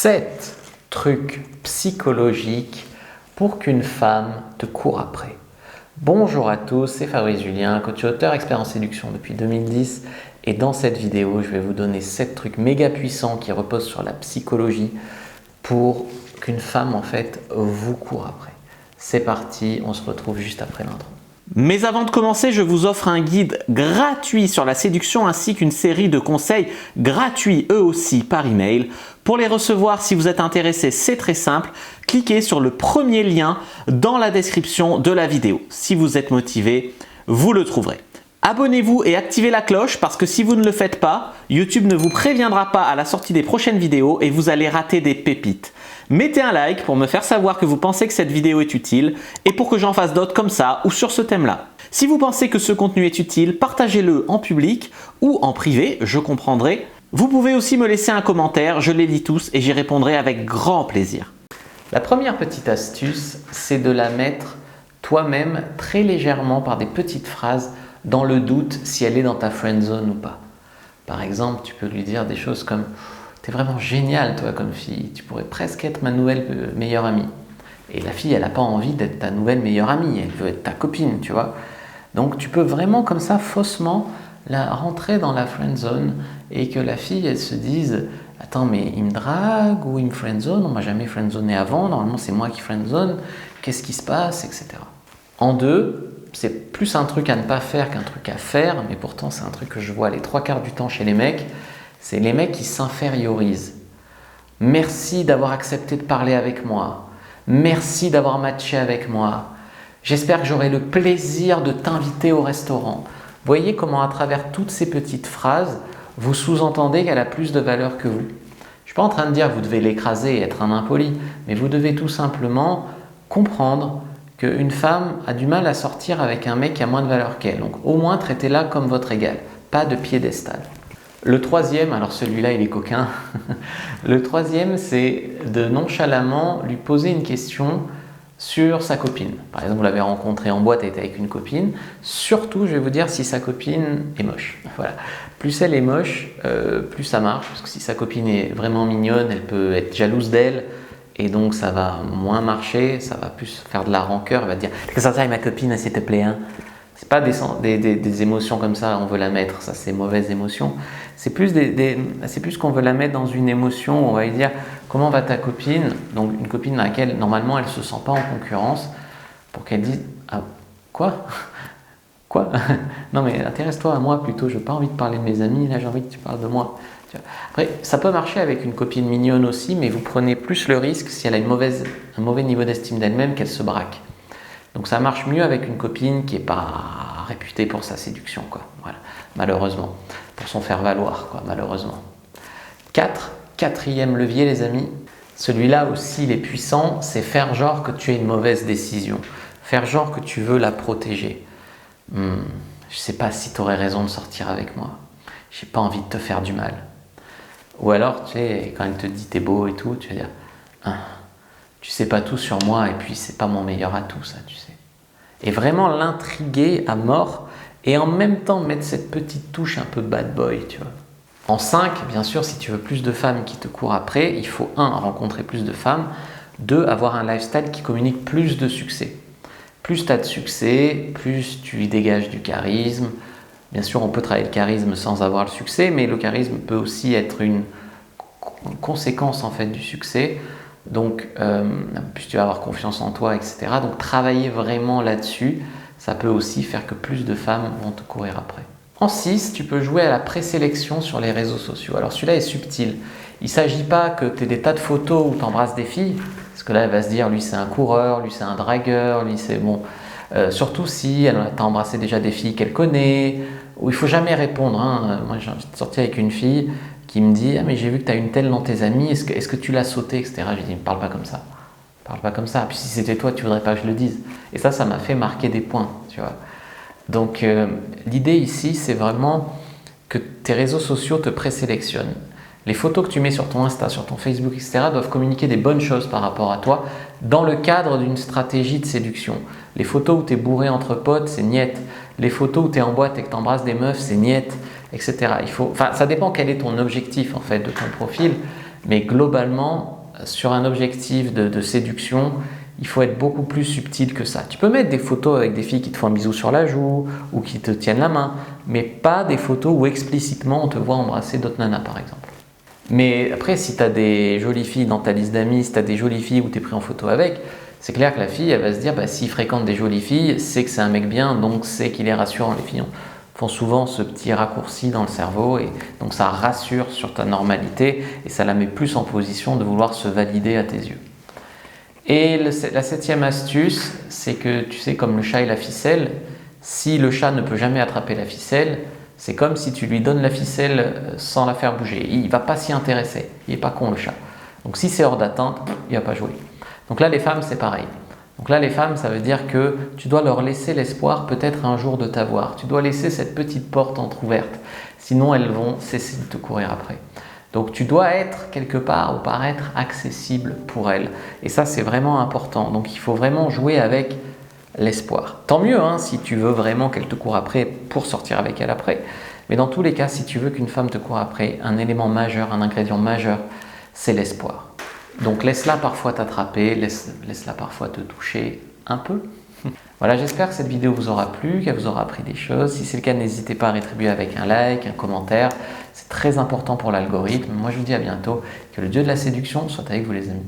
7 trucs psychologiques pour qu'une femme te court après. Bonjour à tous, c'est Fabrice Julien, coach et auteur expert en séduction depuis 2010 et dans cette vidéo, je vais vous donner 7 trucs méga puissants qui reposent sur la psychologie pour qu'une femme en fait vous court après. C'est parti, on se retrouve juste après l'intro. Mais avant de commencer, je vous offre un guide gratuit sur la séduction ainsi qu'une série de conseils gratuits eux aussi par email. Pour les recevoir, si vous êtes intéressé, c'est très simple. Cliquez sur le premier lien dans la description de la vidéo. Si vous êtes motivé, vous le trouverez. Abonnez-vous et activez la cloche parce que si vous ne le faites pas, YouTube ne vous préviendra pas à la sortie des prochaines vidéos et vous allez rater des pépites. Mettez un like pour me faire savoir que vous pensez que cette vidéo est utile et pour que j'en fasse d'autres comme ça ou sur ce thème-là. Si vous pensez que ce contenu est utile, partagez-le en public ou en privé, je comprendrai. Vous pouvez aussi me laisser un commentaire, je les lis tous et j'y répondrai avec grand plaisir. La première petite astuce, c'est de la mettre toi-même très légèrement par des petites phrases dans le doute si elle est dans ta friend zone ou pas. Par exemple, tu peux lui dire des choses comme « T'es vraiment génial toi comme fille, tu pourrais presque être ma nouvelle meilleure amie. » Et la fille, elle n'a pas envie d'être ta nouvelle meilleure amie, elle veut être ta copine, tu vois. Donc tu peux vraiment comme ça faussement la rentrer dans la friend zone et que la fille, elle se dise « Attends, mais il me drague ou il me friend zone, on m'a jamais friend zoné avant, normalement c'est moi qui friend zone, qu'est-ce qui se passe, etc. » En deux, c'est plus un truc à ne pas faire qu'un truc à faire, mais pourtant c'est un truc que je vois les 3/4 du temps chez les mecs, c'est les mecs qui s'infériorisent. Merci d'avoir accepté de parler avec moi. Merci d'avoir matché avec moi. J'espère que j'aurai le plaisir de t'inviter au restaurant. Voyez comment à travers toutes ces petites phrases, vous sous-entendez qu'elle a plus de valeur que vous. Je ne suis pas en train de dire que vous devez l'écraser et être un impoli, mais vous devez tout simplement comprendre qu'une femme a du mal à sortir avec un mec qui a moins de valeur qu'elle. Donc au moins traitez-la comme votre égal, pas de piédestal. Le troisième, alors celui-là il est coquin, le troisième c'est de nonchalamment lui poser une question sur sa copine. Par exemple, vous l'avez rencontrée en boîte, elle était avec une copine. Surtout, je vais vous dire si sa copine est moche. Voilà. Plus elle est moche, plus ça marche. Parce que si sa copine est vraiment mignonne, elle peut être jalouse d'elle. Et donc, ça va moins marcher. Ça va plus faire de la rancœur. Elle va dire « Qu'est-ce que ça avec ma copine, s'il te plaît hein ?» C'est pas des émotions comme ça, on veut la mettre. Ça, c'est mauvaises émotions. C'est plus qu'on veut la mettre dans une émotion où on va lui dire comment va ta copine, donc une copine dans laquelle normalement elle ne se sent pas en concurrence, pour qu'elle dise ah, quoi quoi non mais intéresse-toi à moi plutôt, je n'ai pas envie de parler de mes amis, là j'ai envie que tu parles de moi. Après ça peut marcher avec une copine mignonne aussi, mais vous prenez plus le risque si elle a un mauvais niveau d'estime d'elle-même qu'elle se braque. Donc ça marche mieux avec une copine qui n'est pas réputée pour sa séduction, quoi. Voilà, malheureusement, pour son faire-valoir, quoi, malheureusement. Quatrième levier, les amis, celui-là aussi il est puissant, c'est faire genre que tu as une mauvaise décision, faire genre que tu veux la protéger. Je ne sais pas si tu aurais raison de sortir avec moi, j'ai pas envie de te faire du mal. Ou alors, tu sais, quand elle te dit t'es beau et tout, tu vas dire tu sais pas tout sur moi et puis c'est pas mon meilleur atout ça, tu sais. Et vraiment l'intriguer à mort et en même temps mettre cette petite touche un peu bad boy, tu vois. En 5, bien sûr, si tu veux plus de femmes qui te courent après, il faut 1. Rencontrer plus de femmes, 2. Avoir un lifestyle qui communique plus de succès. Plus tu as de succès, plus tu y dégages du charisme. Bien sûr, on peut travailler le charisme sans avoir le succès, mais le charisme peut aussi être une conséquence en fait du succès. Donc, plus tu vas avoir confiance en toi, etc. Donc, travailler vraiment là-dessus, ça peut aussi faire que plus de femmes vont te courir après. En 6, tu peux jouer à la présélection sur les réseaux sociaux. Alors, celui-là est subtil. Il ne s'agit pas que tu aies des tas de photos où tu embrasses des filles, parce que là, elle va se dire, lui, c'est un coureur, lui, c'est un dragueur, lui, c'est bon. Surtout si elle t'a embrassé déjà des filles qu'elle connaît, où il ne faut jamais répondre. Moi, j'ai envie de sortir avec une fille qui me dit « Ah mais j'ai vu que tu as une telle dans tes amis, est-ce que tu l'as sauté, etc. » J'ai dit « Parle pas comme ça, parle pas comme ça. Puis si c'était toi, tu voudrais pas que je le dise. » Et ça m'a fait marquer des points, tu vois. Donc l'idée ici, c'est vraiment que tes réseaux sociaux te présélectionnent. Les photos que tu mets sur ton Insta, sur ton Facebook, etc. doivent communiquer des bonnes choses par rapport à toi dans le cadre d'une stratégie de séduction. Les photos où tu es bourré entre potes, c'est niette. Les photos où tu es en boîte et que tu embrasses des meufs, c'est niette, etc. Ça dépend quel est ton objectif en fait de ton profil, Mais globalement, sur un objectif de séduction, il faut être beaucoup plus subtil que ça. Tu peux mettre des photos avec des filles qui te font un bisou sur la joue ou qui te tiennent la main, mais pas des photos où explicitement on te voit embrasser d'autres nanas par exemple. Mais après, si tu as des jolies filles dans ta liste d'amis, si tu as des jolies filles où tu es pris en photo avec, c'est clair que la fille, elle va se dire, bah, s'il fréquente des jolies filles, c'est que c'est un mec bien, donc c'est qu'il est rassurant. Les filles font souvent ce petit raccourci dans le cerveau, et donc ça rassure sur ta normalité, et ça la met plus en position de vouloir se valider à tes yeux. Et la 7e astuce, c'est que tu sais, comme le chat et la ficelle, si le chat ne peut jamais attraper la ficelle, c'est comme si tu lui donnes la ficelle sans la faire bouger. Il ne va pas s'y intéresser. Il n'est pas con le chat. Donc si c'est hors d'atteinte, il ne va pas jouer. Donc là, les femmes, c'est pareil. Donc là, les femmes, ça veut dire que tu dois leur laisser l'espoir peut-être un jour de t'avoir. Tu dois laisser cette petite porte entrouverte. Sinon, elles vont cesser de te courir après. Donc tu dois être quelque part ou paraître accessible pour elles. Et ça, c'est vraiment important. Donc il faut vraiment jouer avec l'espoir. Tant mieux si tu veux vraiment qu'elle te court après pour sortir avec elle après. Mais dans tous les cas, si tu veux qu'une femme te court après, un élément majeur, un ingrédient majeur, c'est l'espoir. Donc laisse-la parfois t'attraper, laisse-la parfois te toucher un peu. Voilà, j'espère que cette vidéo vous aura plu, qu'elle vous aura appris des choses. Si c'est le cas, n'hésitez pas à rétribuer avec un like, un commentaire. C'est très important pour l'algorithme. Moi, je vous dis à bientôt. Que le dieu de la séduction soit avec vous les amis.